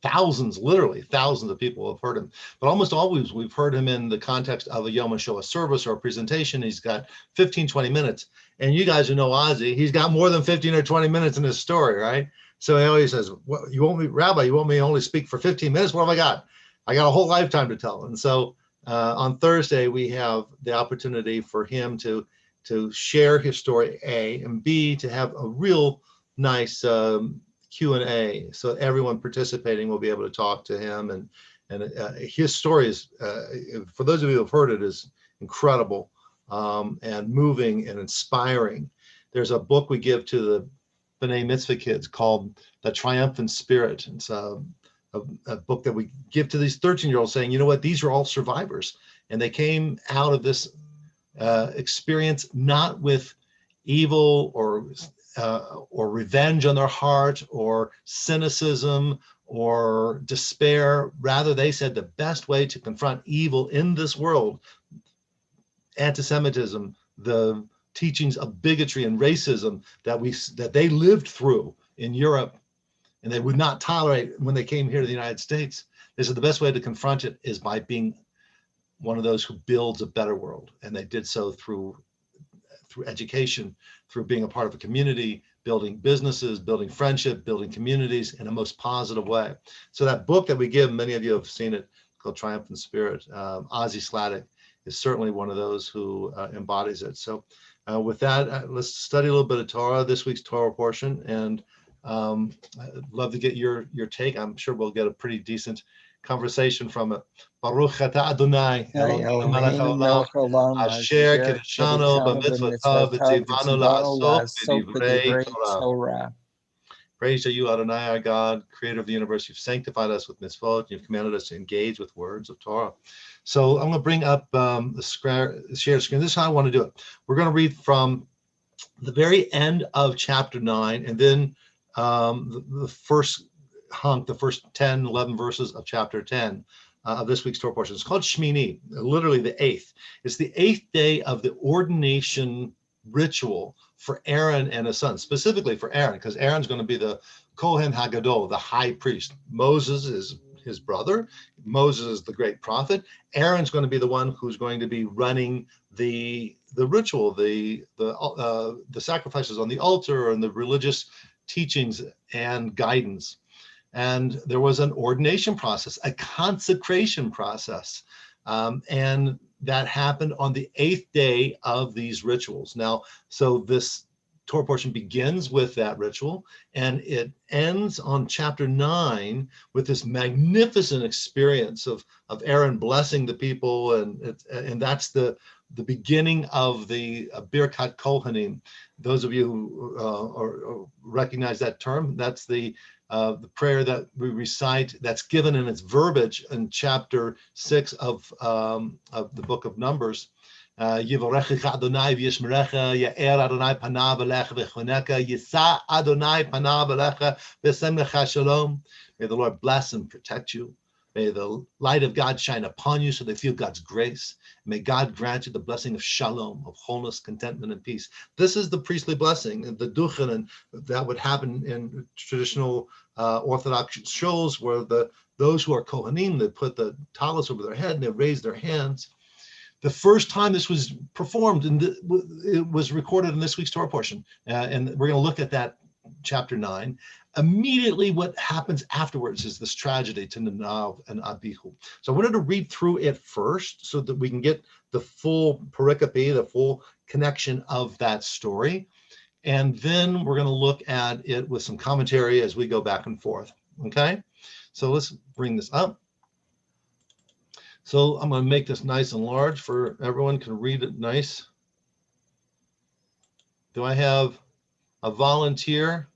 thousands, literally thousands of people have heard him. But almost always we've heard him in the context of a Yom HaShoah service or a presentation. He's got 15, 20 minutes. And you guys who know Ozzy, he's got more than 15 or 20 minutes in his story, right? So he always says, well, you want me, Rabbi, you want me to only speak for 15 minutes? What have I got? I got a whole lifetime to tell. And so on Thursday, we have the opportunity for him to share his story, A, and B, to have a real nice Q&A. So everyone participating will be able to talk to him. And his story is, for those of you who have heard it, is incredible and moving and inspiring. There's a book we give to the B'nai Mitzvah kids called The Triumphant Spirit. It's a book that we give to these 13-year-olds saying, you know what, these are all survivors. And they came out of this experience not with evil or revenge on their heart or cynicism or despair. Rather, they said the best way to confront evil in this world, anti-Semitism, the teachings of bigotry and racism that they lived through in Europe and they would not tolerate when they came here to the United States. They said the best way to confront it is by being one of those who builds a better world. And they did so through education, through being a part of a community, building businesses, building friendship, building communities in a most positive way. So that book that we give, many of you have seen it, called Triumphant Spirit. Ozzy Sladek is certainly one of those who embodies it. So with that, let's study a little bit of Torah, this week's Torah portion. And I'd love to get your take. I'm sure we'll get a pretty decent conversation from it. Baruch atah Adonai, Eloheinu melech haolam, asher kiddushanu b'mitzvotav v'tzivanu la'asok b'divrei Torah. Praise to you, Adonai, our God, creator of the universe. You've sanctified us with mitzvot. You've commanded us to engage with words of Torah. So I'm going to bring up the share screen. This is how I want to do it. We're going to read from the very end of chapter 9, and then the first hunk, the first 10, 11 verses of chapter 10 of this week's Torah portion. It's called Shemini, literally the 8th. It's the 8th day of the ordination ritual for Aaron and his son, specifically for Aaron, because Aaron's going to be the Kohen Hagadol, the high priest. Moses is his brother. Moses is the great prophet. Aaron's going to be the one who's going to be running the ritual, the sacrifices on the altar and the religious teachings and guidance. And there was an ordination process, a consecration process. And that happened on the 8th day of these rituals. Now, so this Torah portion begins with that ritual, and it ends on chapter 9 with this magnificent experience of Aaron blessing the people, and that's the beginning of the Birkat Kohanim. Those of you who recognize that term, that's the prayer that we recite, that's given in its verbiage in chapter 6 of the book of Numbers. Yivarechecha Adonai v'yishmerecha, Ya'er Adonai panav elecha v'choneka, Yisa Adonai panav elecha v'sem lecha shalom. May the Lord bless and protect you. May the light of God shine upon you so they feel God's grace. May God grant you the blessing of shalom, of wholeness, contentment, and peace. This is the priestly blessing, the duchen, and that would happen in traditional Orthodox shows where those who are Kohanim, they put the talis over their head and they raise their hands. The first time this was performed, and it was recorded in this week's Torah portion, and we're going to look at that chapter 9. Immediately what happens afterwards is this tragedy to Nadav and Abihu. So I wanted to read through it first so that we can get the full pericope, the full connection of that story. And then we're going to look at it with some commentary as we go back and forth. Okay, so let's bring this up. So I'm going to make this nice and large for everyone can read it nice. Do I have a volunteer?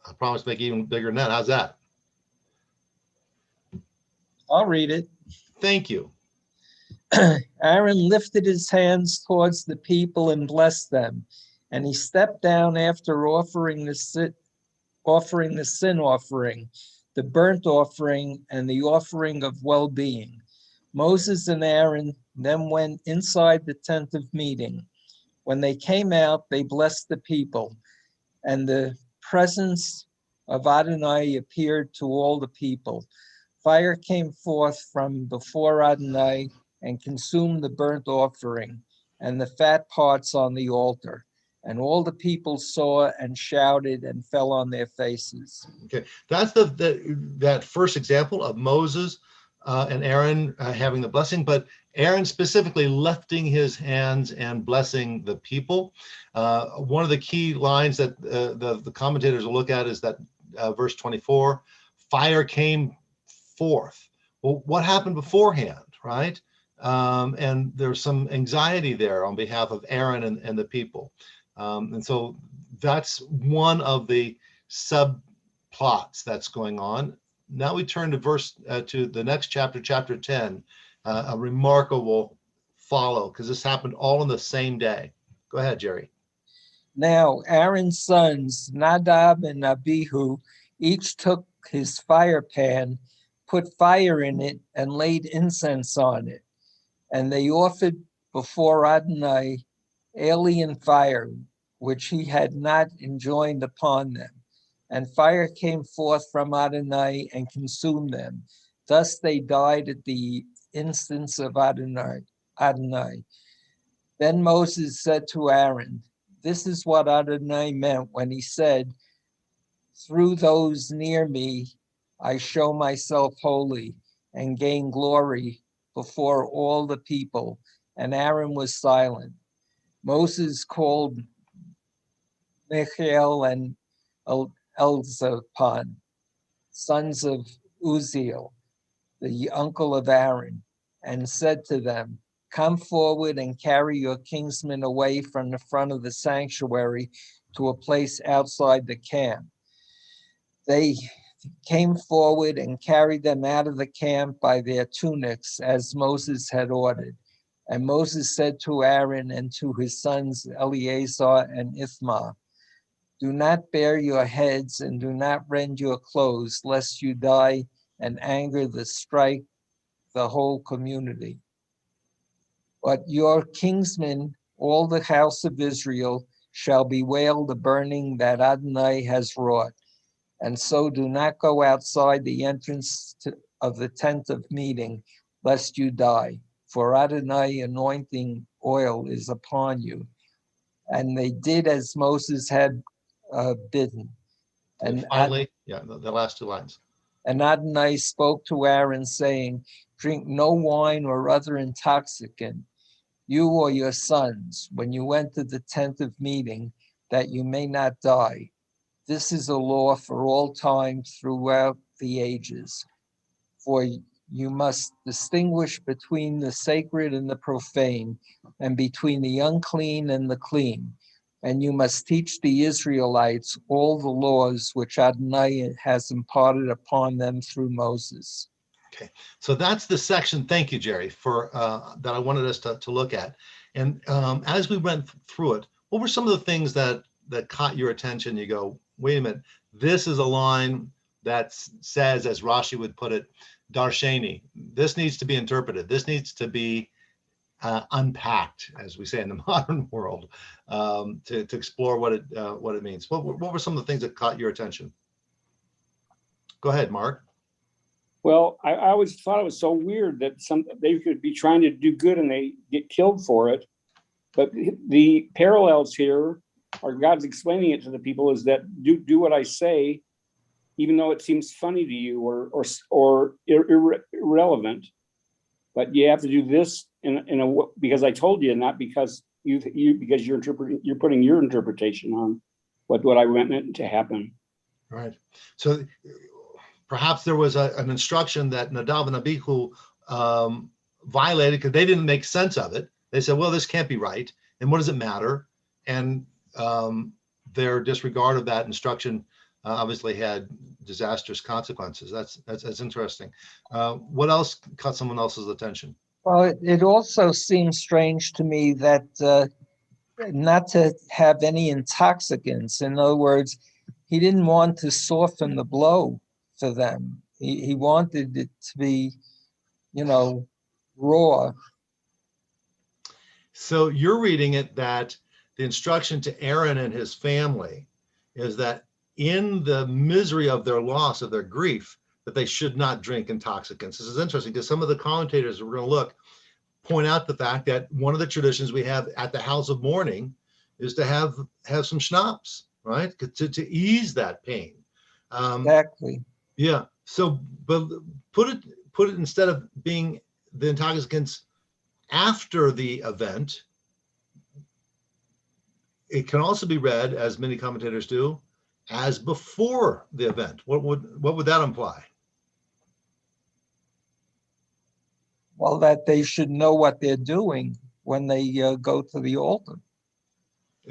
I promise to make it even bigger than that. How's that? I'll read it. Thank you. Aaron lifted his hands towards the people and blessed them, and he stepped down after offering the sin offering, the burnt offering, and the offering of well-being. Moses and Aaron then went inside the tent of meeting. When they came out, they blessed the people, and the presence of Adonai appeared to all the people. Fire came forth from before Adonai and consumed the burnt offering and the fat parts on the altar. And all the people saw and shouted and fell on their faces. Okay, that's that first example of Moses and Aaron having the blessing, but Aaron specifically lifting his hands and blessing the people. One of the key lines that the commentators will look at is that verse 24, fire came forth. Well, what happened beforehand, right? And there's some anxiety there on behalf of Aaron and the people. And so that's one of the subplots that's going on. Now we turn to the next chapter, chapter 10, a remarkable follow, because this happened all in the same day. Go ahead, Jerry. Now Aaron's sons, Nadab and Abihu, each took his fire pan, put fire in it, and laid incense on it. And they offered before Adonai alien fire, which he had not enjoined upon them. And fire came forth from Adonai and consumed them. Thus they died at the instance of Adonai. Then Moses said to Aaron, "This is what Adonai meant when he said, 'Through those near me, I show myself holy and gain glory before all the people.'" And Aaron was silent. Moses called Michael and Elzaphan, sons of Uzziel, the uncle of Aaron, and said to them, "Come forward and carry your kinsmen away from the front of the sanctuary to a place outside the camp." They came forward and carried them out of the camp by their tunics, as Moses had ordered. And Moses said to Aaron and to his sons Eleazar and Ithamar, "Do not bare your heads and do not rend your clothes, lest you die and anger strike the whole community. But your kinsmen, all the house of Israel, shall bewail the burning that Adonai has wrought. And so do not go outside the entrance of the tent of meeting, lest you die. For Adonai anointing oil is upon you." And they did as Moses had bidden. And finally, the last two lines. And Adonai spoke to Aaron, saying, "Drink no wine or other intoxicant, you or your sons, when you enter the tent of meeting, that you may not die. This is a law for all time throughout the ages. For you must distinguish between the sacred and the profane, and between the unclean and the clean. And you must teach the Israelites all the laws which Adonai has imparted upon them through Moses." Okay, so that's the section. Thank you, Jerry, for that I wanted us to look at. And as we went through it, what were some of the things that caught your attention? You go, wait a minute, this is a line that says, as Rashi would put it, darsheni. This needs to be interpreted. This needs to be unpacked, as we say in the modern world, to explore what it means. What were some of the things that caught your attention? Go ahead, Mark. Well, I always thought it was so weird that they could be trying to do good and they get killed for it. But the parallels here are God's explaining it to the people is that do what I say, even though it seems funny to you or irrelevant. But you have to do this because I told you, not because because you're putting your interpretation on what I meant to happen. Right. So perhaps there was an instruction that Nadab and Abihu violated because they didn't make sense of it. They said, well, this can't be right. And what does it matter? And their disregard of that instruction obviously had disastrous consequences. That's interesting. What else caught someone else's attention? Well, it also seems strange to me that not to have any intoxicants. In other words, he didn't want to soften the blow for them. He wanted it to be, raw. So you're reading it that the instruction to Aaron and his family is that in the misery of their loss, of their grief, that they should not drink intoxicants. This is interesting because some of the commentators we're going to look point out the fact that one of the traditions we have at the house of mourning is to have some schnapps, right, to ease that pain. Exactly. Yeah. So, but put it instead of being the intoxicants after the event, it can also be read, as many commentators do, as before the event. What would that imply? Well, that they should know what they're doing when they go to the altar.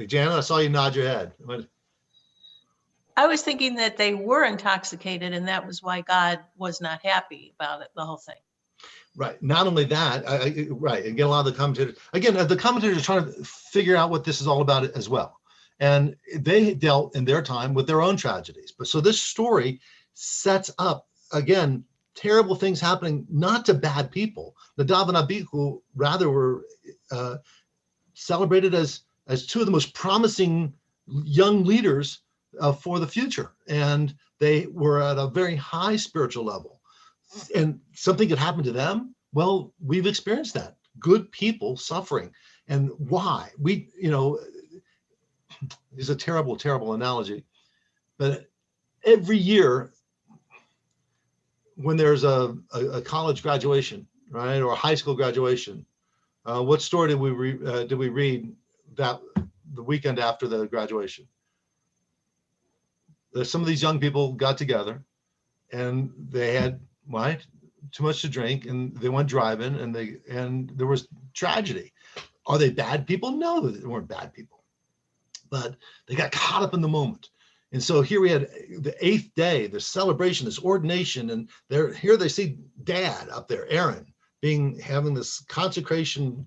Janet, I saw you nod your head. I was thinking that they were intoxicated, and that was why God was not happy about it, the whole thing. Right. Not only that, right. Again, a lot of the commentators are trying to figure out what this is all about as well. And they dealt in their time with their own tragedies. But so this story sets up, again, terrible things happening, not to bad people. Nadav and Abihu rather were celebrated as two of the most promising young leaders for the future. And they were at a very high spiritual level. And something could happen to them. Well, we've experienced that. Good people suffering. And why? It's a terrible, terrible analogy. But every year, when there's a college graduation, right, or a high school graduation, what story did we read that the weekend after the graduation? Some of these young people got together, and they had too much to drink, and they went driving, and there was tragedy. Are they bad people? No, they weren't bad people, but they got caught up in the moment. And so here we had the 8th day, the celebration, this ordination, and here they see Dad up there, Aaron, having this consecration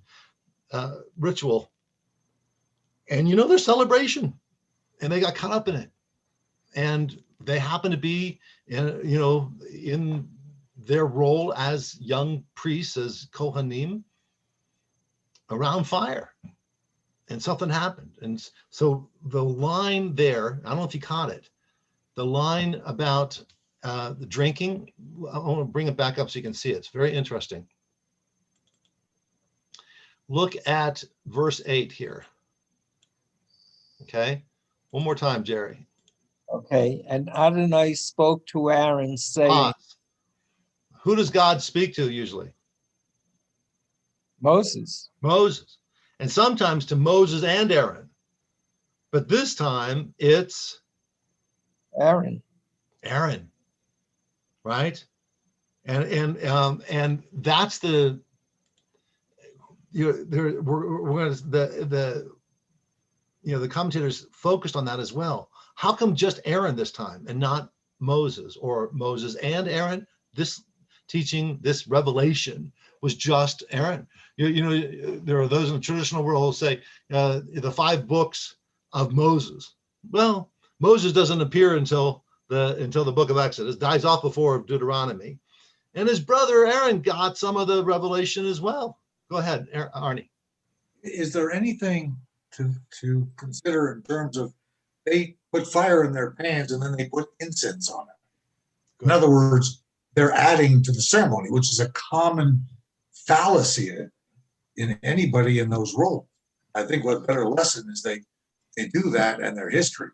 ritual, and their celebration, and they got caught up in it, and they happen to be in their role as young priests, as Kohanim, around fire, and something happened. And so the line there, I don't know if you caught it, the line about the drinking, I want to bring it back up so you can see it. It's very interesting. Look at verse 8 here. Okay, one more time, Jerry. Okay, and Adonai spoke to Aaron, saying, who does God speak to usually? Moses. And sometimes to Moses and Aaron. But this time it's Aaron, right? And that's the the commentators focused on that as well. How come just Aaron this time and not Moses, or Moses and Aaron? This teaching, this revelation was just Aaron. There are those in the traditional world who say the 5 books of Moses. Well, Moses doesn't appear until the book of Exodus, dies off before Deuteronomy, and his brother Aaron got some of the revelation as well. Go ahead, Arnie. Is there anything to consider in terms of they put fire in their pans and then they put incense on it? In other words, they're adding to the ceremony, which is a common fallacy in anybody in those roles. I think what better lesson is they do that in their history.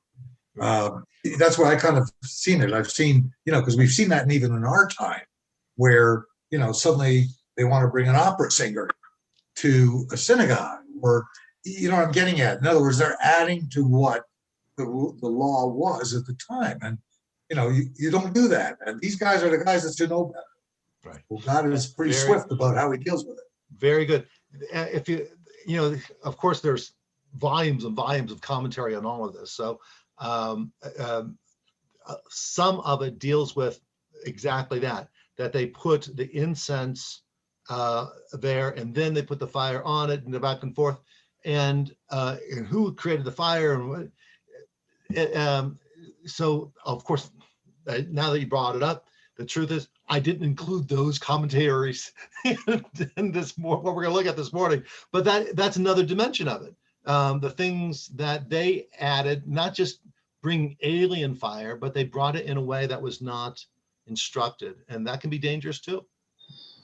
That's why I kind of seen it. I've seen, because we've seen that even in our time where, suddenly they want to bring an opera singer to a synagogue, or, what I'm getting at. In other words, they're adding to what the law was at the time. And, you don't do that. And these guys are the guys that should know better. Right. Well, God is pretty swift about how he deals with it. Very good. If of course, there's volumes and volumes of commentary on all of this. So some of it deals with exactly that they put the incense there, and then they put the fire on it, and they're back and forth. And who created the fire? And so, of course, now that you brought it up, the truth is I didn't include those commentaries in this what we're going to look at this morning. But that's another dimension of it. The things that they added, not just bring alien fire, but they brought it in a way that was not instructed, and that can be dangerous too.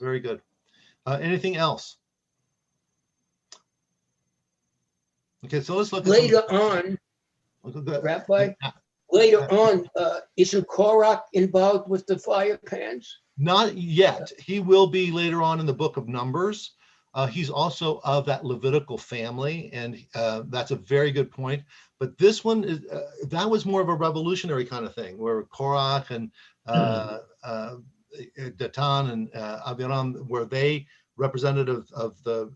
Very good. Anything else? Okay, so let's look at Later on, Rabbi, later on, isn't Korach involved with the fire pans? Not yet. He will be later on in the book of Numbers. He's also of that Levitical family, and that's a very good point. But this one is that was more of a revolutionary kind of thing, where Korach and Datan and Abiram, where they representative of the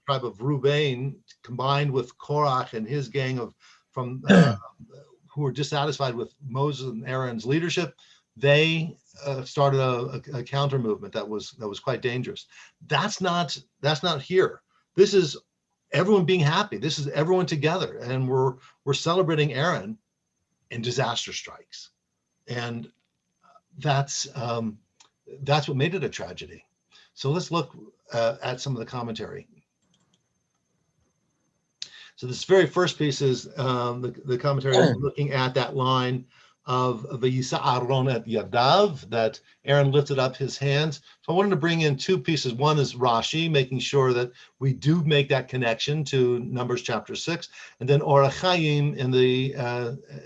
tribe of Reuben, combined with Korach and his gang of who were dissatisfied with Moses and Aaron's leadership. They started a counter movement that was quite dangerous. That's not here. This is everyone being happy. This is everyone together, and we're celebrating Aaron, and disaster strikes, and that's what made it a tragedy. So let's look at some of the commentary. So this very first piece is the commentary looking at that line of Vayisa Aaron et Yadav, that Aaron lifted up his hands. So I wanted to bring in two pieces. One is Rashi, making sure that we do make that connection to Numbers chapter 6, and then Or HaChaim in the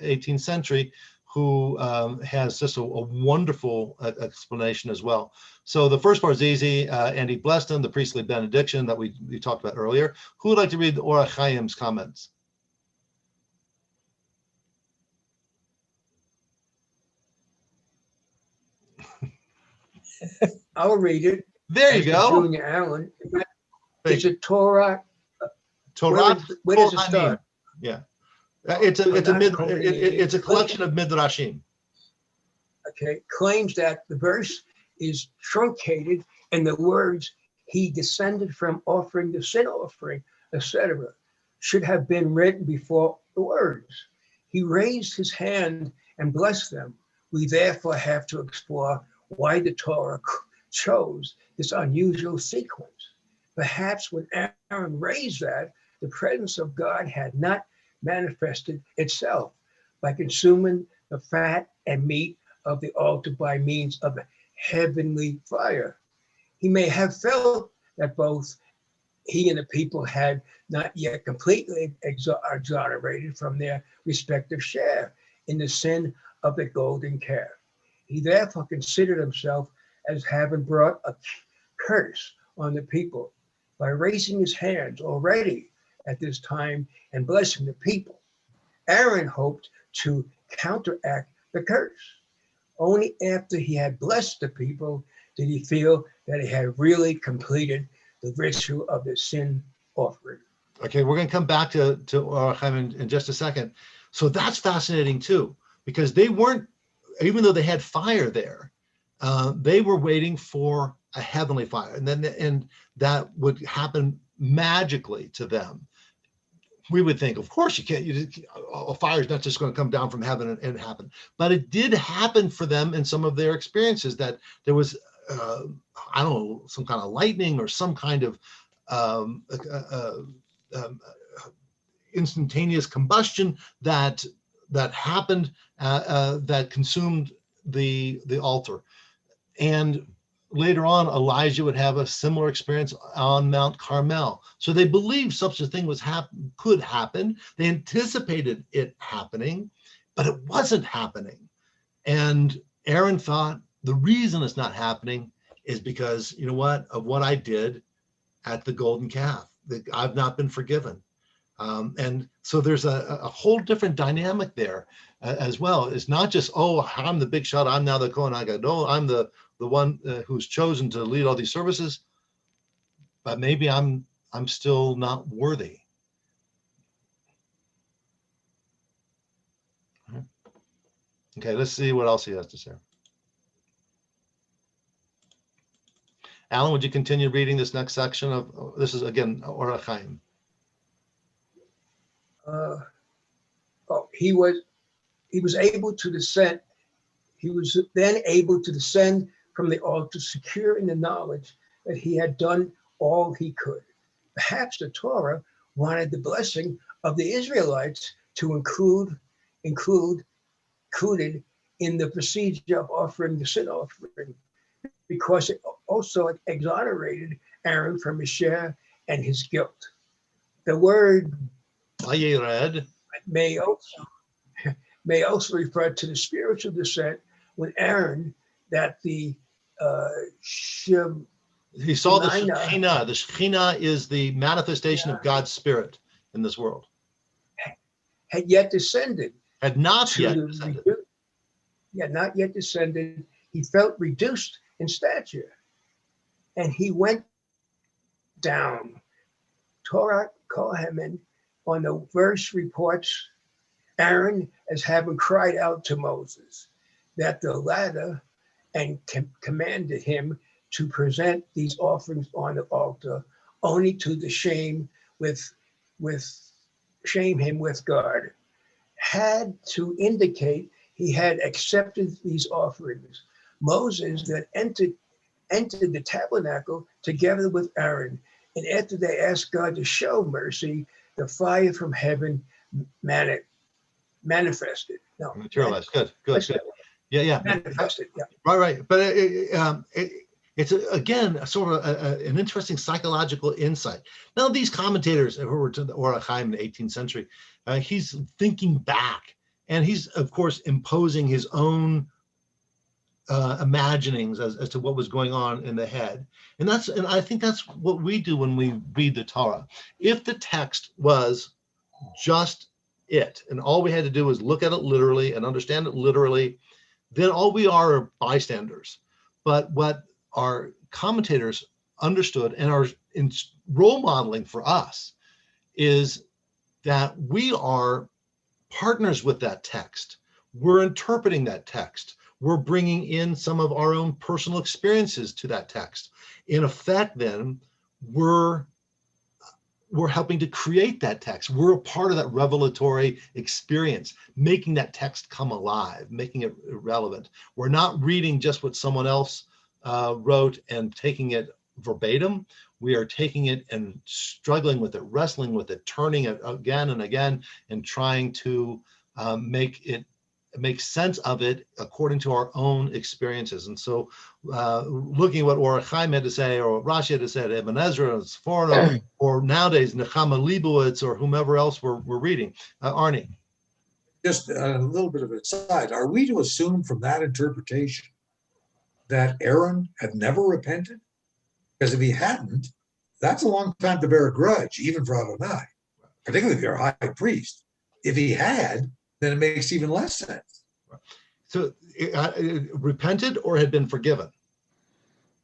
18th century, who has just a wonderful explanation as well. So the first part is easy, and he blessed him, the priestly benediction that we talked about earlier. Who would like to read the Or HaChaim's comments? I'll read it. There you go. Junior Allen. It's a Torah. Torah. Where does it start? Yeah, it's a collection of midrashim. Okay, claims that the verse is truncated, and the words "he descended from offering the sin offering," etc., should have been written before the words "he raised his hand and blessed them." We therefore have to explore why the Torah chose this unusual sequence. Perhaps when Aaron raised that, the presence of God had not manifested itself by consuming the fat and meat of the altar by means of a heavenly fire. He may have felt that both he and the people had not yet completely exonerated from their respective share in the sin of the golden calf. He therefore considered himself as having brought a curse on the people by raising his hands already at this time and blessing the people. Aaron hoped to counteract the curse. Only after he had blessed the people did he feel that he had really completed the ritual of the sin offering. Okay, we're going to come back to Or HaChaim in just a second. So that's fascinating too, because they weren't, even though they had fire there, they were waiting for a heavenly fire, and that would happen magically to them. We would think, of course, a fire is not just going to come down from heaven and happen. But it did happen for them in some of their experiences, that there was, I don't know, some kind of lightning or some kind of instantaneous combustion that happened that consumed the altar. And later on, Elijah would have a similar experience on Mount Carmel. So they believed such a thing could happen. They anticipated it happening, but it wasn't happening. And Aaron thought the reason it's not happening is because, you know what, of what I did at the golden calf, that I've not been forgiven. And so there's a whole different dynamic there as well. It's not just, oh, I'm the big shot, I'm now the Kohen Gadol, I'm the one who's chosen to lead all these services, but maybe I'm still not worthy. Okay, let's see what else he has to say. Alan, would you continue reading this next section of, this is again, Or HaChaim. He was able to descend. He was then able to descend from the altar, secure in the knowledge that he had done all he could. Perhaps the Torah wanted the blessing of the Israelites to include included in the procedure of offering the sin offering, because it also exonerated Aaron from his share and his guilt. The word Vayered may also refer to the spiritual descent when Aaron, that the he saw the Shekhinah. Shekhinah. The Shekhinah is the manifestation of God's spirit in this world. Had yet descended. Had not yet descended. Not yet descended. He felt reduced in stature, and he went down. Torah Kohanim on the verse reports Aaron as having cried out to Moses that the latter and commanded him to present these offerings on the altar only to the shame him with God. Had to indicate he had accepted these offerings. Moses that entered the tabernacle together with Aaron, and after they asked God to show mercy, the fire from heaven manifested. No, Materialized. Good. Yeah. Manifested. Yeah. Right. But it's again sort of an interesting psychological insight. Now, these commentators who were to the Or HaChaim in the 18th century, he's thinking back, and he's of course imposing his own imaginings as to what was going on in the head, and I think that's what we do when we read the Torah. If the text was just it, and all we had to do was look at it literally and understand it literally, then all we are bystanders. But what our commentators understood and are in role modeling for us is that we are partners with that text. We're interpreting that text. We're bringing in some of our own personal experiences to that text. In effect, then, we're helping to create that text. We're a part of that revelatory experience, making that text come alive, making it relevant. We're not reading just what someone else wrote and taking it verbatim. We are taking it and struggling with it, wrestling with it, turning it again and again, and trying to make sense of it according to our own experiences. And so looking at what Or HaChaim had to say, or what Rashi had to say, Ibn Ezra, or Sforno, or nowadays Nechama Leibowitz, or whomever else we're reading. Arnie. Just a little bit of an aside. Are we to assume from that interpretation that Aaron had never repented? Because if he hadn't, that's a long time to bear a grudge, even for Adonai, particularly if you're a high priest. If he had, then it makes even less sense. So repented or had been forgiven?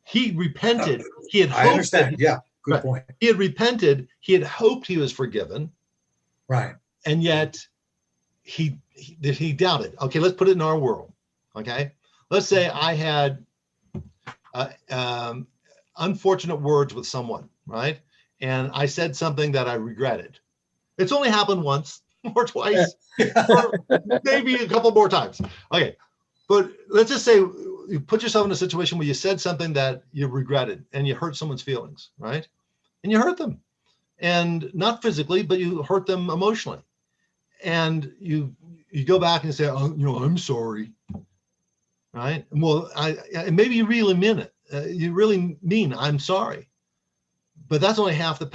He repented. He had hoped. I understand. Good point. He had repented. He had hoped he was forgiven. Right. And yet he doubted. Okay, let's put it in our world. Okay. Let's say I had unfortunate words with someone, right? And I said something that I regretted. It's only happened once or twice, or maybe a couple more times. Okay, but let's just say you put yourself in a situation where you said something that you regretted and you hurt someone's feelings, right? And you hurt them, and not physically, but you hurt them emotionally. And you go back and say, oh, I'm sorry, right? Well, maybe you really mean it. You really mean I'm sorry, but that's only half the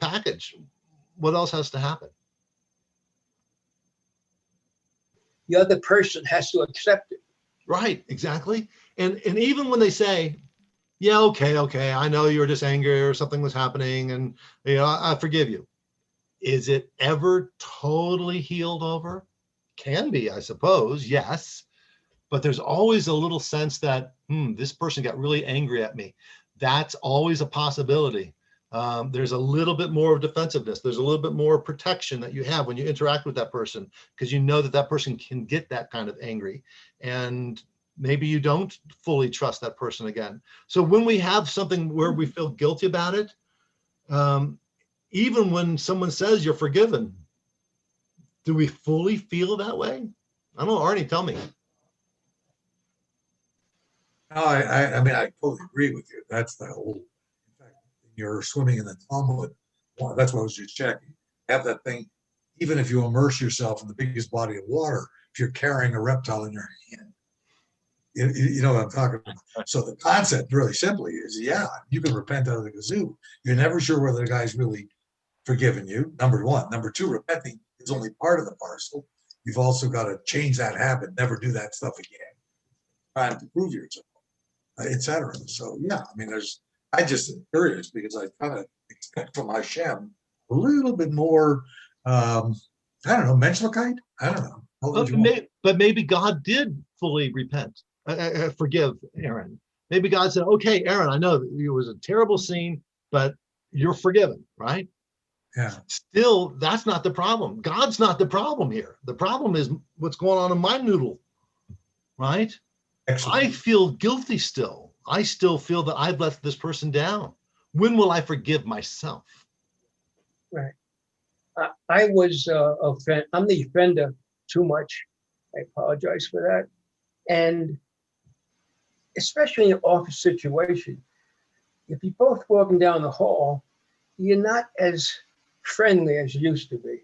package. What else has to happen? The other person has to accept it. Right, exactly. And even when they say, yeah, okay, I know you were just angry or something was happening, and I forgive you. Is it ever totally healed over? Can be, I suppose, yes. But there's always a little sense that, this person got really angry at me. That's always a possibility. There's a little bit more of defensiveness. There's a little bit more protection that you have when you interact with that person, because you know that person can get that kind of angry, and maybe you don't fully trust that person again. So when we have something where we feel guilty about it, even when someone says you're forgiven, do we fully feel that way? I don't know, Arnie, tell me. No, I totally agree with you. That's the whole, in fact, you're swimming in the Talmud. Well, that's what I was just checking. Have that thing even if you immerse yourself in the biggest body of water, if you're carrying a reptile in your hand. You know what I'm talking about. So the concept really simply is, yeah, you can repent out of the kazoo. You're never sure whether the guy's really forgiven you, number one. Number two, repenting is only part of the parcel. You've also got to change that habit, never do that stuff again. Trying to prove yourself, etc. So yeah, I mean, I just curious because I kind of expect from Hashem a little bit more, I don't know, menschlichkeit? I don't know. But maybe God did fully repent, forgive Aaron. Maybe God said, okay, Aaron, I know that it was a terrible scene, but you're forgiven, right? Yeah. Still, that's not the problem. God's not the problem here. The problem is what's going on in my noodle, right? Excellent. I feel guilty still. I still feel that I've let this person down. When will I forgive myself? Right. I was I'm the offender too much. I apologize for that. And especially in an office situation, if you're both walking down the hall, you're not as friendly as you used to be.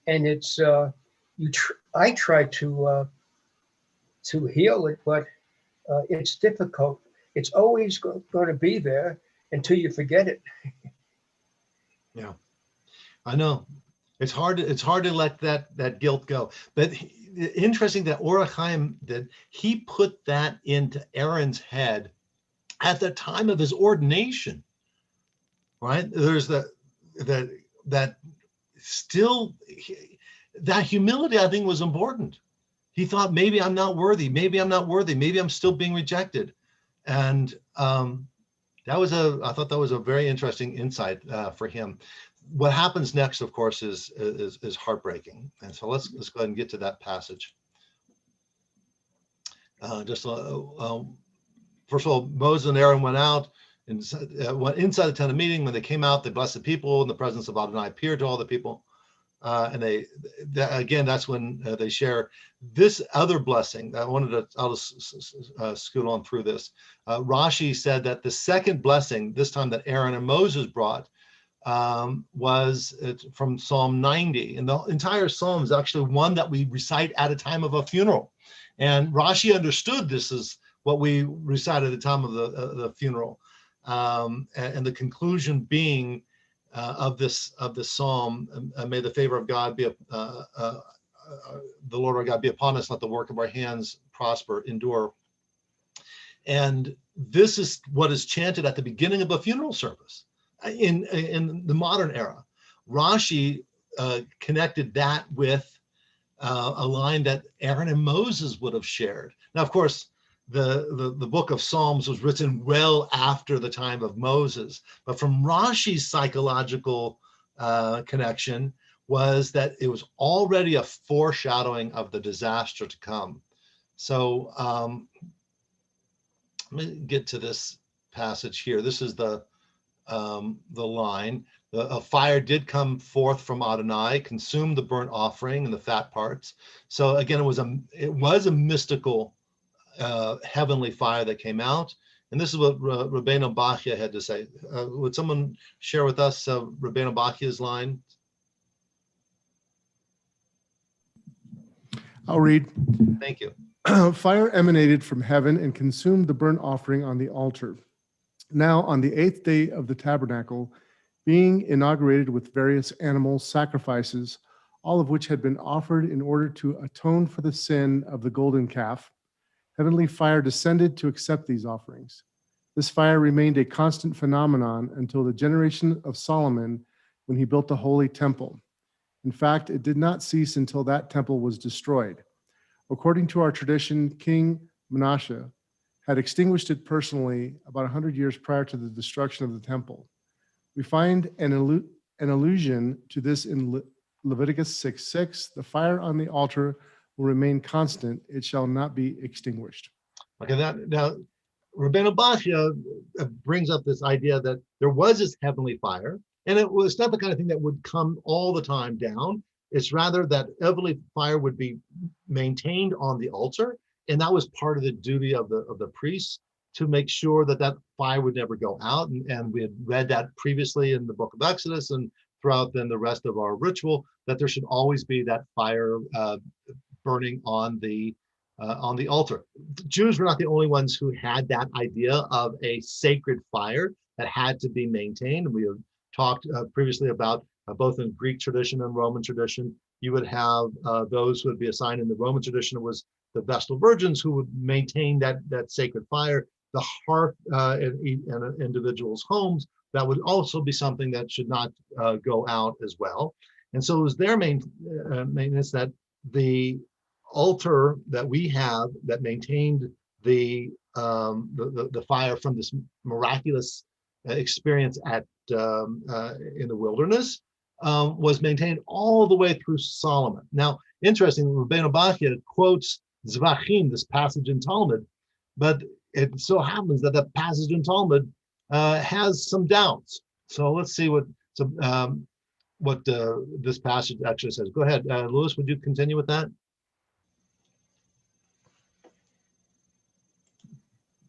And it's I try to heal it, but it's difficult. It's always going to be there until you forget it. Yeah, I know. It's hard to let that guilt go. But interesting that Or HaChaim, that he put that into Aaron's head at the time of his ordination, right? There's that still, that humility, I think, was important. He thought, maybe I'm not worthy. Maybe I'm not worthy. Maybe I'm still being rejected. And I thought that was a very interesting insight for him. What happens next, of course, is heartbreaking. And so let's go ahead and get to that passage. First of all, Moses and Aaron went out and went inside the tent of meeting. When they came out, they blessed the people, and the presence of Adonai appeared to all the people. And again, that's when they share this other blessing. I'll just scoot on through this. Rashi said that the second blessing, this time that Aaron and Moses brought, was from Psalm 90. And the entire psalm is actually one that we recite at a time of a funeral. And Rashi understood this is what we recite at the time of the funeral. And the conclusion being, of this psalm, may the favor of God be the Lord our God be upon us, let the work of our hands prosper, endure. And this is what is chanted at the beginning of a funeral service in the modern era. Rashi connected that with a line that Aaron and Moses would have shared. Now, of course, the book of Psalms was written well after the time of Moses, but from Rashi's psychological connection was that it was already a foreshadowing of the disaster to come. So let me get to this passage here. This is the line. A fire did come forth from Adonai, consumed the burnt offering and the fat parts. So again, it was a mystical heavenly fire that came out. And this is what Rabbeinu Bachya had to say. Would someone share with us Rabbeinu Bachya's line? I'll read. Thank you. Fire emanated from heaven and consumed the burnt offering on the altar. Now, on the 8th day of the tabernacle, being inaugurated with various animal sacrifices, all of which had been offered in order to atone for the sin of the golden calf, heavenly fire descended to accept these offerings. This fire remained a constant phenomenon until the generation of Solomon, when he built the holy temple. In fact, it did not cease until that temple was destroyed. According to our tradition, King Manasseh had extinguished it personally about 100 years prior to the destruction of the temple. We find an allusion to this in Leviticus 6:6. The fire on the altar will remain constant, it shall not be extinguished. Okay, now Rabbeinu Bachya brings up this idea that there was this heavenly fire, and it was not the kind of thing that would come all the time down. It's rather that heavenly fire would be maintained on the altar, and that was part of the duty of the priests to make sure that that fire would never go out. And we had read that previously in the book of Exodus, and throughout then the rest of our ritual, that there should always be that fire burning on the altar. Jews were not the only ones who had that idea of a sacred fire that had to be maintained. We have talked previously about both in Greek tradition and Roman tradition. You would have those who would be assigned in the Roman tradition. It was the Vestal Virgins who would maintain that sacred fire. The hearth in individuals' homes, that would also be something that should not go out as well. And so it was their maintenance that the altar that we have that maintained the fire from this miraculous experience at in the wilderness was maintained all the way through Solomon. Now, interesting, Rabbeinu Bachya quotes Zvachim, this passage in Talmud, but it so happens that the passage in Talmud has some doubts. So let's see what this passage actually says. Go ahead, Louis, would you continue with that?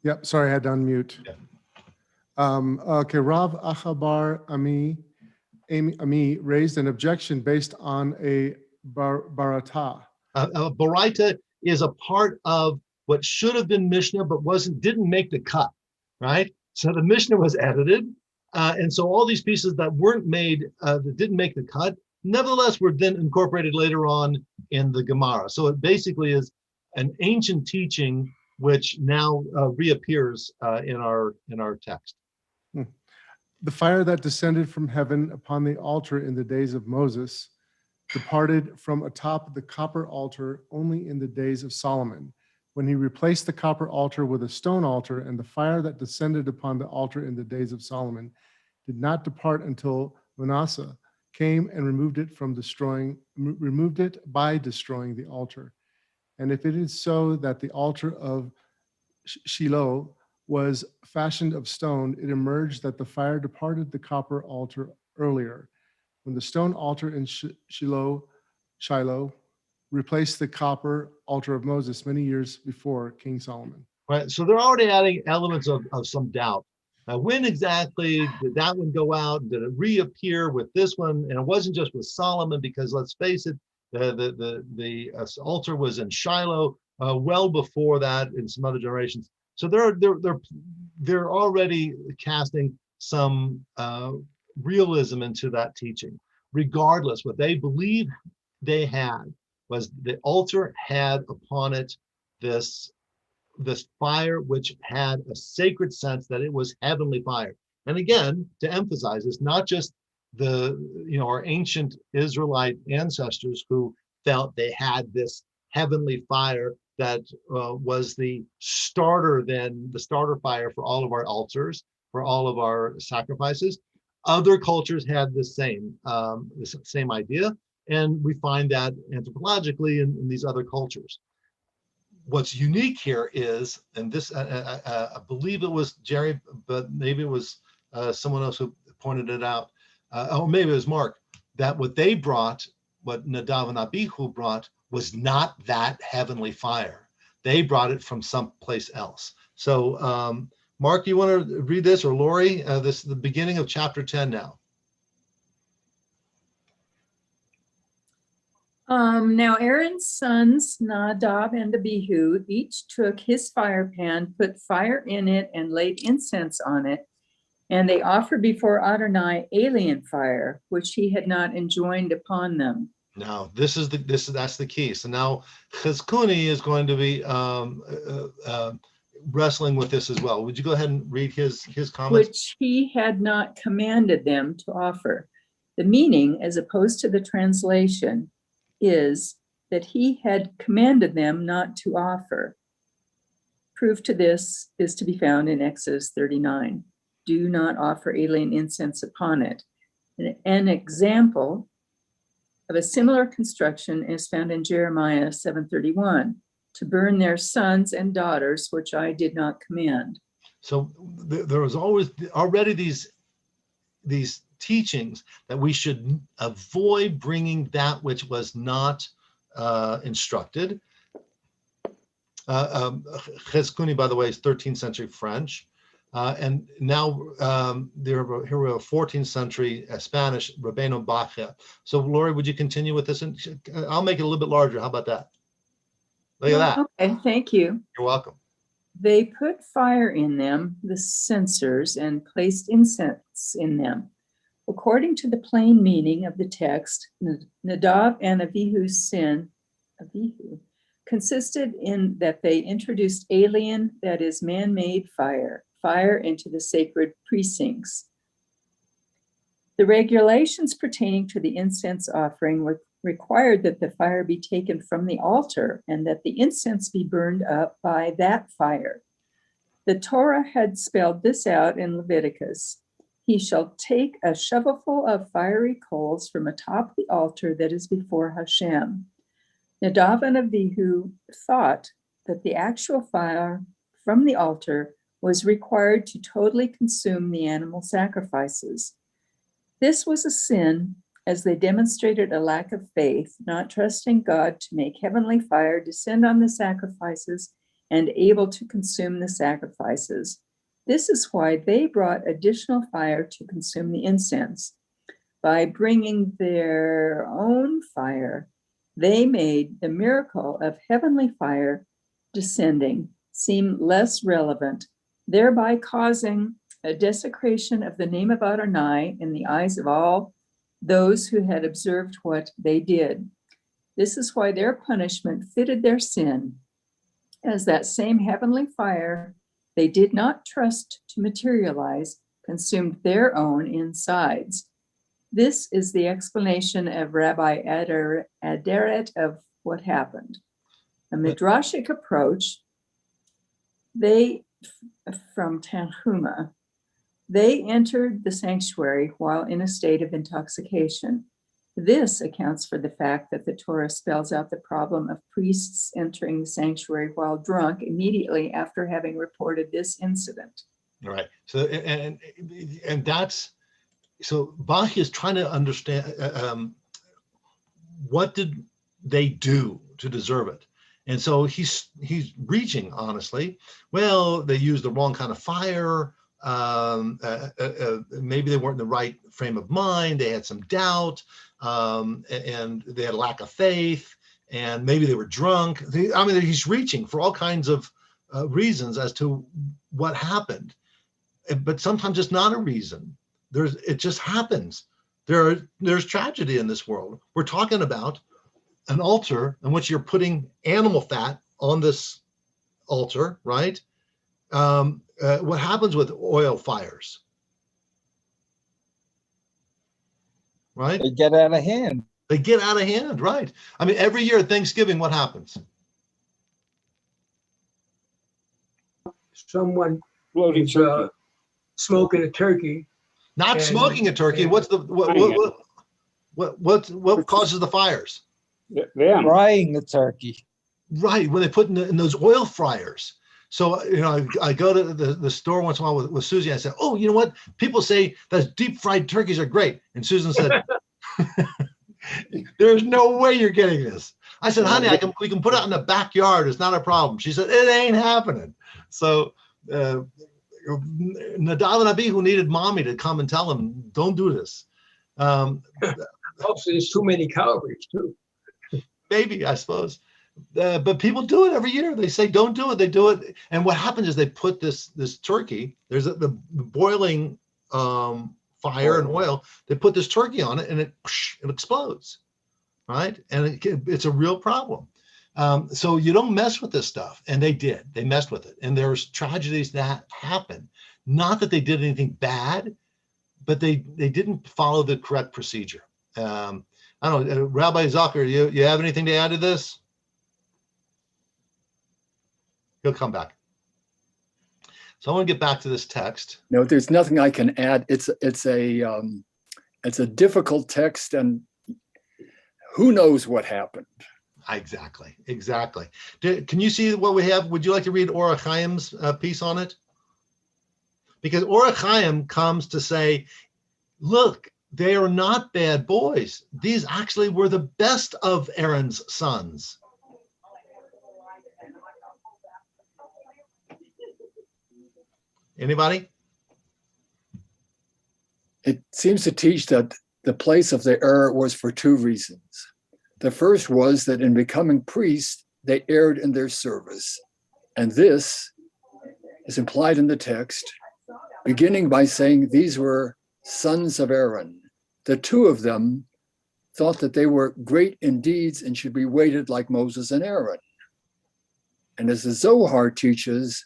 Yep, sorry, I had to unmute. Yeah. Okay, Rav Achabar Ami raised an objection based on a barata. Baraita is a part of what should have been Mishnah, but didn't make the cut, right? So the Mishnah was edited, and so all these pieces that weren't made, that didn't make the cut, nevertheless were then incorporated later on in the Gemara. So it basically is an ancient teaching which now reappears in our text. The fire that descended from heaven upon the altar in the days of Moses departed from atop the copper altar only in the days of Solomon, when he replaced the copper altar with a stone altar, and the fire that descended upon the altar in the days of Solomon did not depart until Manasseh came and removed it by destroying the altar. And if it is so that the altar of Shiloh was fashioned of stone, it emerged that the fire departed the copper altar earlier, when the stone altar in Shiloh replaced the copper altar of Moses many years before King Solomon. Right, so they're already adding elements of some doubt. Now, when exactly did that one go out? Did it reappear with this one? And it wasn't just with Solomon, because let's face it, the altar was in Shiloh well before that in some other generations. So they're already casting some realism into that teaching. Regardless, what they believe they had was the altar had upon it this fire which had a sacred sense that it was heavenly fire. And again, to emphasize, it's not just our ancient Israelite ancestors who felt they had this heavenly fire that was the starter fire for all of our altars, for all of our sacrifices. Other cultures had the same idea, and we find that anthropologically in these other cultures. What's unique here is, and this I believe it was Jerry, but maybe it was someone else who pointed it out, or maybe it was Mark, that what they brought, what Nadav and Abihu brought, was not that heavenly fire. They brought it from someplace else. So Mark, you want to read this, or Lori? This is the beginning of chapter 10 now. Now Aaron's sons, Nadab and Abihu, each took his fire pan, put fire in it, and laid incense on it. And they offered before Adonai alien fire, which he had not enjoined upon them. Now, that's the key. So now Chizkuni is going to be wrestling with this as well. Would you go ahead and read his comments? Which he had not commanded them to offer. The meaning, as opposed to the translation, is that he had commanded them not to offer. Proof to this is to be found in Exodus 39. Do not offer alien incense upon it. An example of a similar construction is found in Jeremiah 7:31, to burn their sons and daughters, which I did not command. So there was already these teachings that we should avoid bringing that which was not instructed. Chizkuni, by the way, is 13th century French. And now here we have 14th century Spanish, Rabbeinu Bachya. So Lori, would you continue with this? And I'll make it a little bit larger. How about that? Look at that. Okay, thank you. You're welcome. They put fire in them, the censers, and placed incense in them. According to the plain meaning of the text, Nadav and Avihu's sin, consisted in that they introduced alien, that is man-made fire into the sacred precincts. The regulations pertaining to the incense offering required that the fire be taken from the altar and that the incense be burned up by that fire. The Torah had spelled this out in Leviticus. He shall take a shovelful of fiery coals from atop the altar that is before Hashem. Nadav and Avihu thought that the actual fire from the altar was required to totally consume the animal sacrifices. This was a sin, as they demonstrated a lack of faith, not trusting God to make heavenly fire descend on the sacrifices and able to consume the sacrifices. This is why they brought additional fire to consume the incense. By bringing their own fire, they made the miracle of heavenly fire descending seem less relevant, thereby causing a desecration of the name of Adonai in the eyes of all those who had observed what they did. This is why their punishment fitted their sin, as that same heavenly fire they did not trust to materialize consumed their own insides. This is the explanation of Rabbi Aderet of what happened. A midrashic approach, from Tanhuma, they entered the sanctuary while in a state of intoxication. This accounts for the fact that the Torah spells out the problem of priests entering the sanctuary while drunk immediately after having reported this incident. All right. So and that's so Bach is trying to understand what did they do to deserve it. And so he's reaching, honestly. Well, they used the wrong kind of fire. Maybe they weren't in the right frame of mind. They had some doubt, and they had a lack of faith, and maybe they were drunk. I mean, he's reaching for all kinds of reasons as to what happened. But sometimes it's not a reason. It just happens. There's tragedy in this world. We're talking about an altar in which you're putting animal fat on this altar, right? What happens with oil fires, right? They get out of hand. They get out of hand, right? I mean, every year at Thanksgiving, what happens? Someone Floating is turkey. smoking a turkey. Not And- smoking a turkey. and- What's the what causes the fires? Them. Frying the turkey. Right, when they put in those oil fryers. So, I go to the store once in a while with Susie. I said, oh, you know what? People say that deep fried turkeys are great. And Susan said, there's no way you're getting this. I said, honey, we can put it in the backyard. It's not a problem. She said, it ain't happening. So Nadav and Abihu needed mommy to come and tell them, don't do this. Also, there's too many calories too. Maybe, I suppose. But people do it every year. They say, don't do it. They do it. And what happens is they put this turkey, there's the boiling fire and oil. They put this turkey on it and it explodes, right? And it's a real problem. So you don't mess with this stuff. And they did. They messed with it. And there's tragedies that happen. Not that they did anything bad, but they didn't follow the correct procedure. I don't know, Rabbi Zucker, you have anything to add to this? He'll come back. So I want to get back to this text. No, there's nothing I can add. It's a difficult text, and who knows what happened. Exactly. Can you see what we have? Would you like to read Or Chaim's piece on it? Because Or Chaim comes to say, look, they are not bad boys. These actually were the best of Aaron's sons. Anybody? It seems to teach that the place of their error was for two reasons. The first was that in becoming priests, they erred in their service. And this is implied in the text, beginning by saying these were sons of Aaron. The two of them thought that they were great in deeds and should be weighted like Moses and Aaron. And as the Zohar teaches,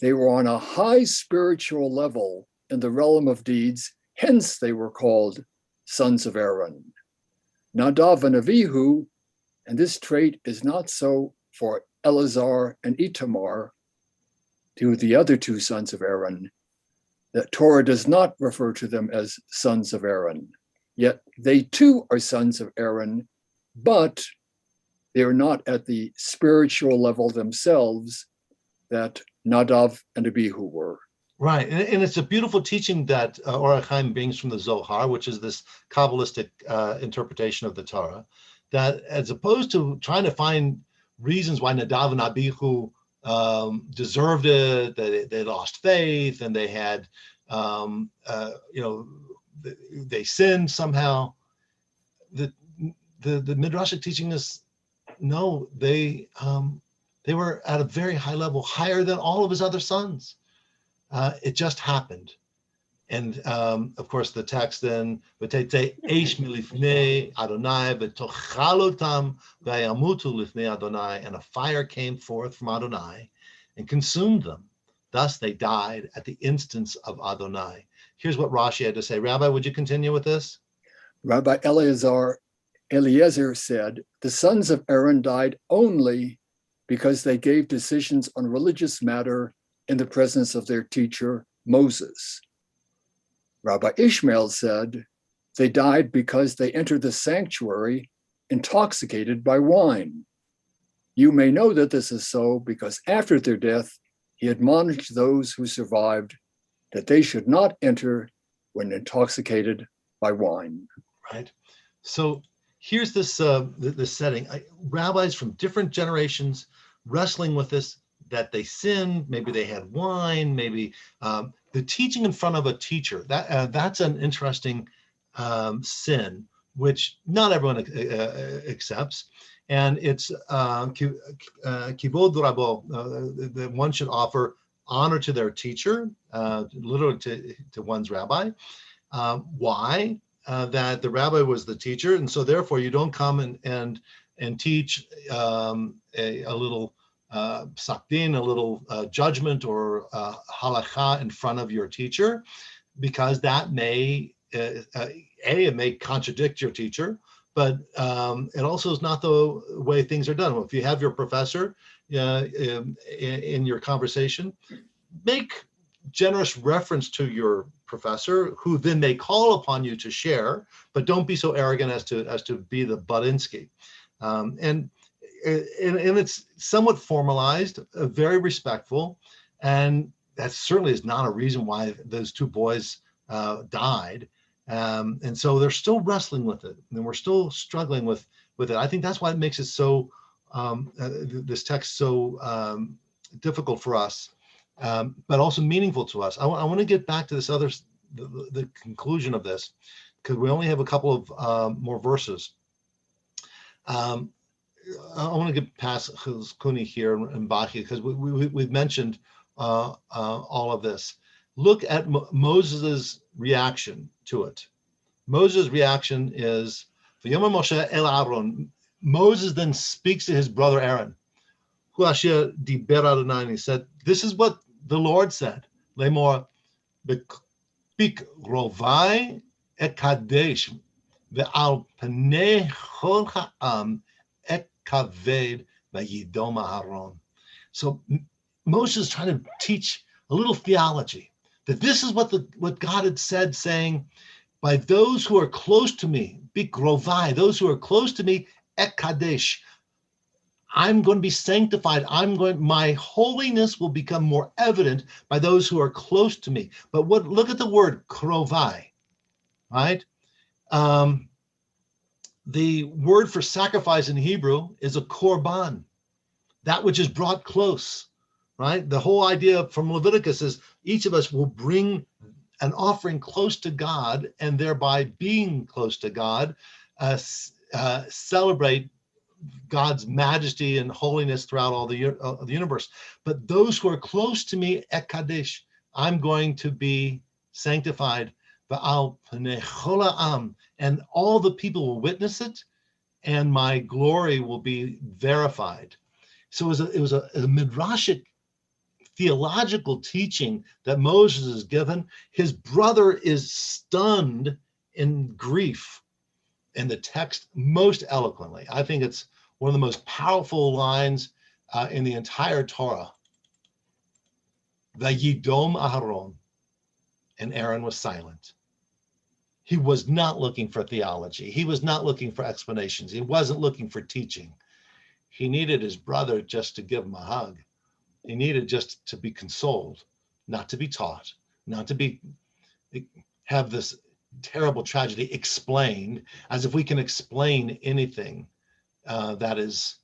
they were on a high spiritual level in the realm of deeds, hence they were called sons of Aaron. Nadav and Avihu, and this trait is not so for Eleazar and Itamar, to the other two sons of Aaron, that Torah does not refer to them as sons of Aaron. Yet they too are sons of Aaron, but they are not at the spiritual level themselves that Nadav and Abihu were. Right, and it's a beautiful teaching that Or HaChaim brings from the Zohar, which is this Kabbalistic interpretation of the Torah, that as opposed to trying to find reasons why Nadav and Abihu deserved it, that they lost faith, and they had, they sinned somehow. The Midrashic teaching is, no, they were at a very high level, higher than all of his other sons. It just happened. And of course, the text then, "V'tetzei eish milifnei Adonai v'tochalotam v'yamutu lifnei Adonai," and a fire came forth from Adonai and consumed them. Thus they died at the instance of Adonai. Here's what Rashi had to say. Rabbi, would you continue with this? Rabbi Eliezer said, the sons of Aaron died only because they gave decisions on religious matter in the presence of their teacher, Moses. Rabbi Ishmael said, they died because they entered the sanctuary intoxicated by wine. You may know that this is so because after their death, he admonished those who survived that they should not enter when intoxicated by wine. Right. So here's this setting. Rabbis from different generations wrestling with this, that they sinned, maybe they had wine, maybe the teaching in front of a teacher. That's an interesting sin, which not everyone accepts. And it's kivod rabo, that one should offer honor to their teacher, literally to one's rabbi. Why? That the rabbi was the teacher, and so therefore you don't come and teach a little sakdin, a little judgment or halakha in front of your teacher, because that may it may contradict your teacher, but it also is not the way things are done. If you have your professor in your conversation, make generous reference to your professor, who then may call upon you to share, but don't be so arrogant as to be the Budinsky. And it's somewhat formalized, very respectful, and that certainly is not a reason why those two boys died. And so they're still wrestling with it, and we're still struggling with it. I think that's why it makes it so this text so difficult for us, but also meaningful to us. I want to get back to this the conclusion of this, because we only have a couple of more verses. I want to get past Chizkuni here and Bachia, because we've mentioned all of this. Look at Moses' reaction to it. Moses' reaction is, "V'yomer Moshe el Aaron." Moses then speaks to his brother Aaron. Hu asher diber Adonai, and he said, "This is what the Lord said. Lemor b'pik rovai ekadesh ve'al panei chol ha'am ekaved v'yidom Aharon." So Moses is trying to teach a little theology, that this is what God had said, saying, by those who are close to me, bikrovai, those who are close to me, ek kadesh, I'm going to be sanctified. My holiness will become more evident by those who are close to me. But look at the word krovai, right? The word for sacrifice in Hebrew is a korban, that which is brought close. right? The whole idea from Leviticus is each of us will bring an offering close to God, and thereby being close to God, celebrate God's majesty and holiness throughout all the universe. But those who are close to me, Ekadesh, I'm going to be sanctified, and all the people will witness it, and my glory will be verified. So it was a midrashic theological teaching that Moses is given. His brother is stunned in grief in the text most eloquently. I think it's one of the most powerful lines in the entire Torah. Vayidom Aharon, and Aaron was silent. He was not looking for theology. He was not looking for explanations. He wasn't looking for teaching. He needed his brother just to give him a hug. He needed just to be consoled, not to be taught, not to have this terrible tragedy explained, as if we can explain anything that is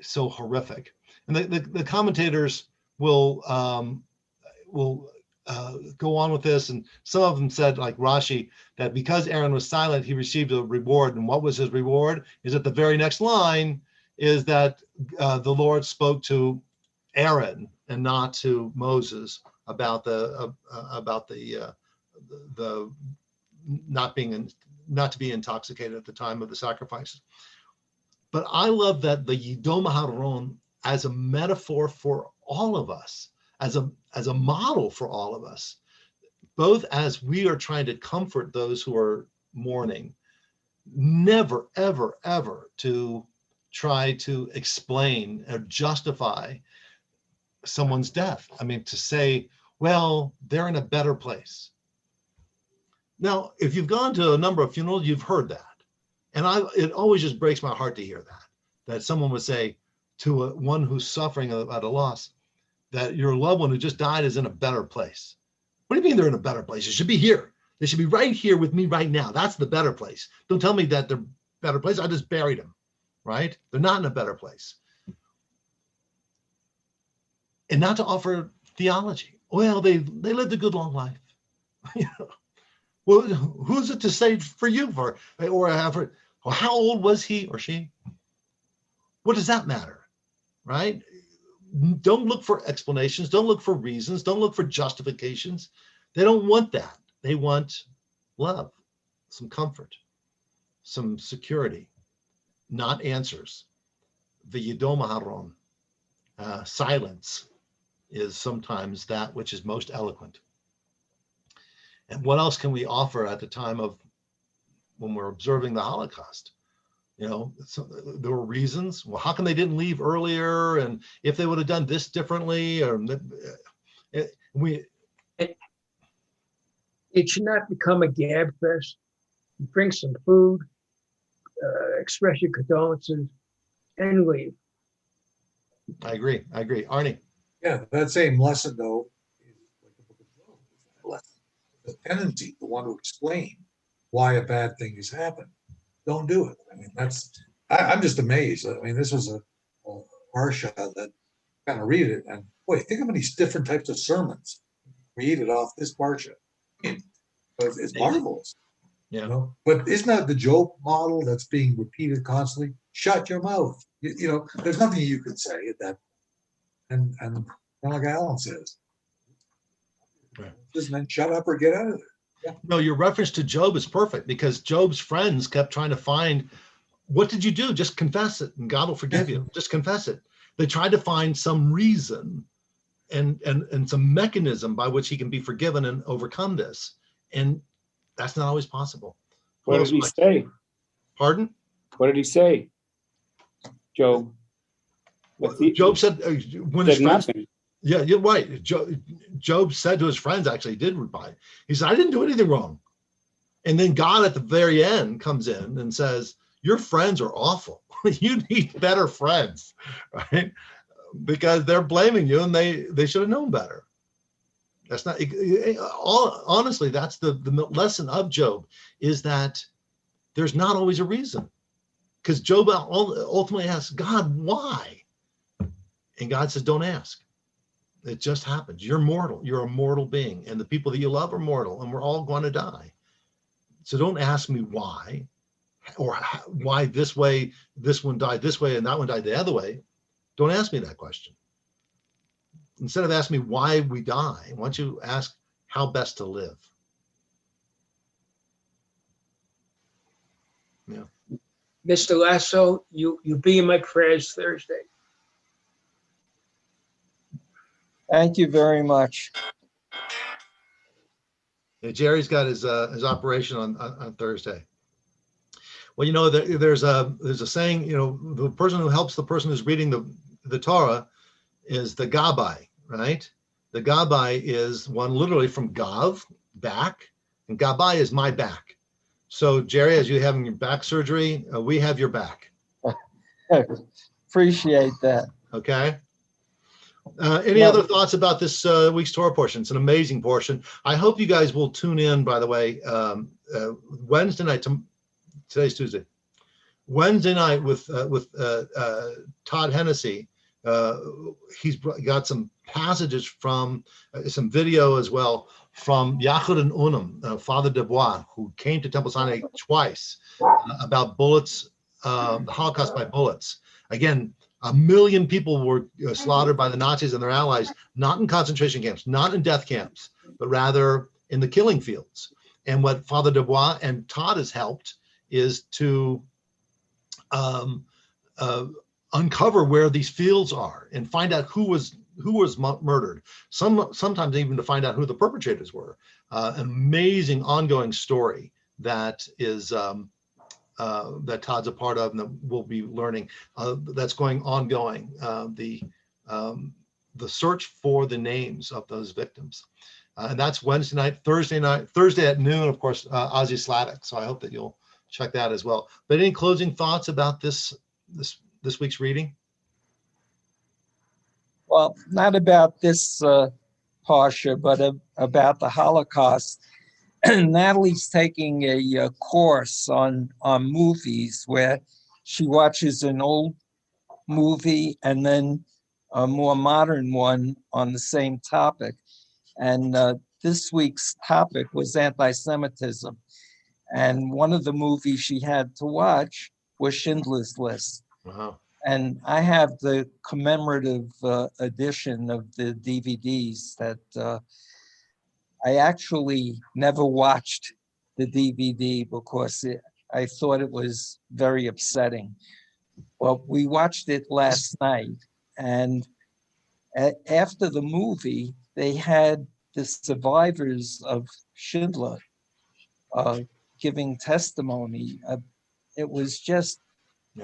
so horrific. And the commentators will go on with this, and some of them said, like Rashi, that because Aaron was silent, he received a reward. And what was his reward? Is that the very next line is that the Lord spoke to Aaron and not to Moses about the not to be intoxicated at the time of the sacrifices. But I love that the Yidom Aharon as a metaphor for all of us, as a model for all of us, both as we are trying to comfort those who are mourning, never, ever, ever to try to explain or justify someone's death. I mean, to say, well, they're in a better place. Now, if you've gone to a number of funerals, you've heard that. And it always just breaks my heart to hear that someone would say to one who's suffering at a loss, that your loved one who just died is in a better place. What do you mean they're in a better place? It should be here. They should be right here with me right now. That's the better place. Don't tell me that they're better place. I just buried them, right? They're not in a better place. And not to offer theology. Well, they lived a good long life. You know? Well, who's it to say for you or how old was he or she? What does that matter, right? Don't look for explanations. Don't look for reasons. Don't look for justifications. They don't want that. They want love, some comfort, some security, not answers. The Yidom Aharon, silence is sometimes that which is most eloquent. And what else can we offer at the time of when we're observing the Holocaust? You know, there were reasons. Well, how come they didn't leave earlier? And if they would have done this differently, or it should not become a gab fest. You bring some food, express your condolences, and leave. I agree. Arnie. Yeah, that same lesson though is like the book of Job. It's that lesson. The tendency to want to explain why a bad thing has happened. Don't do it. I mean, I'm just amazed. I mean, this was a parsha that kind of read it, and boy, think how many different types of sermons created off this parsha. I mean, it's marvelous. Yeah. You know? But isn't that the Job model that's being repeated constantly? Shut your mouth. You know, there's nothing you can say at that. And kind of like Alan says, right. Just then shut up or get out of there. Yeah. No, your reference to Job is perfect, because Job's friends kept trying to find, what did you do? Just confess it and God will forgive you. Just confess it. They tried to find some reason and some mechanism by which he can be forgiven and overcome this. And that's not always possible. What did he say? Pardon? What did he say? Job. Job said when his friends, nothing. Yeah, you're right. Job said to his friends, actually, he did reply. He said, I didn't do anything wrong. And then God at the very end comes in and says, your friends are awful. You need better friends, right? Because they're blaming you and they should have known better. That's not, honestly, that's the lesson of Job, is that there's not always a reason. Because Job ultimately asks God, why? And God says, don't ask. It just happens. You're mortal. You're a mortal being, and the people that you love are mortal, and we're all going to die. So don't ask me why, or why this way, this one died this way, and that one died the other way. Don't ask me that question. Instead of asking me why we die, why don't you ask how best to live? Yeah. Mr. Lasso, you be in my prayers Thursday. Thank you very much. Yeah, Jerry's got his operation on Thursday. Well, you know, there's a saying, you know, the person who helps the person who's reading the Torah is the Gabbai, right? The Gabbai is one literally from Gav, back, and Gabbai is my back. So Jerry, as you're having your back surgery, we have your back. Appreciate that. Okay. Any other thoughts about this week's Torah portion? It's an amazing portion. I hope you guys will tune in, by the way, Wednesday night. Today's Tuesday. Wednesday night with Todd Hennessy. He's got some passages from some video as well from Yachud and Unum, Father Dubois, who came to Temple Sinai twice, about bullets, the Holocaust by bullets. Again, 1 million people were slaughtered by the Nazis and their allies, not in concentration camps, not in death camps, but rather in the killing fields. And what Father Dubois and Todd has helped is to uncover where these fields are and find out who was murdered. Sometimes even to find out who the perpetrators were. An amazing ongoing story that is that Todd's a part of and that we'll be learning. That's ongoing. The search for the names of those victims. And that's Wednesday night. Thursday at noon, of course, Ozzy Slavic. So I hope that you'll check that as well. But any closing thoughts about this week's reading? Well, not about this Parsha, but about the Holocaust. Natalie's taking a course on movies where she watches an old movie and then a more modern one on the same topic. And this week's topic was anti-Semitism. And one of the movies she had to watch was Schindler's List. Wow. And I have the commemorative edition of the DVDs that I actually never watched the DVD because I thought it was very upsetting. Well, we watched it last night, and after the movie, they had the survivors of Schindler giving testimony. It was just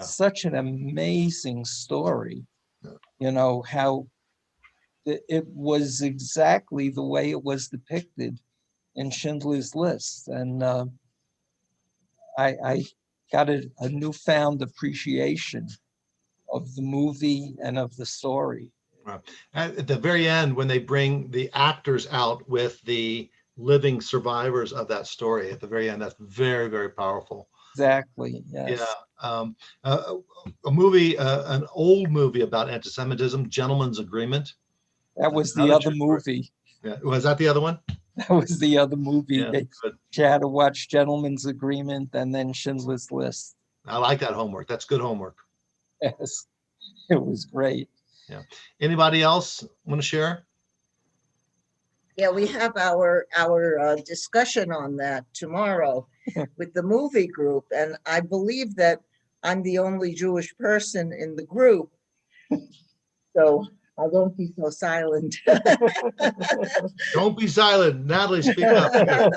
such an amazing story, you know, how it was exactly the way it was depicted in Schindler's List. And I got a newfound appreciation of the movie and of the story. Right. At the very end, when they bring the actors out with the living survivors of that story at the very end, that's very, very powerful. Exactly. Yes. Yeah. A movie, an old movie about anti-Semitism, Gentleman's Agreement. That was the other movie. Yeah. Was that the other one? That was the other movie. Yeah, She had to watch Gentleman's Agreement and then Schindler's List. I like that homework. That's good homework. Yes. It was great. Yeah. Anybody else want to share? Yeah, we have our discussion on that tomorrow with the movie group. And I believe that I'm the only Jewish person in the group. So I won't be so silent. Don't be silent. Natalie, speak up.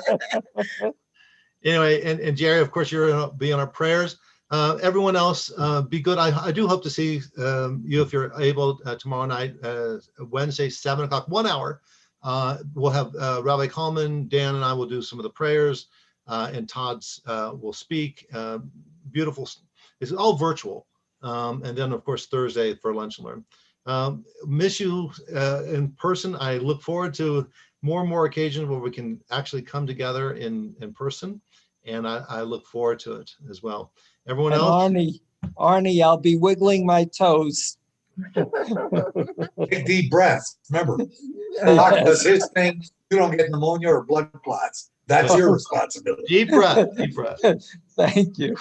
Anyway, and Jerry, of course, you're going to be on our prayers. Everyone else, be good. I do hope to see you if you're able tomorrow night, Wednesday, 7 o'clock, 1 hour. We'll have Rabbi Coleman, Dan, and I will do some of the prayers, and Todd's will speak. Beautiful. It's all virtual. And then, of course, Thursday for Lunch and Learn. Miss you in person. I look forward to more and more occasions where we can actually come together in person. And I look forward to it as well. Everyone else? Arnie, I'll be wiggling my toes. Take deep breaths. Remember, Doc does his thing. You don't get pneumonia or blood clots. That's your responsibility. Deep breath, deep breath. Thank you.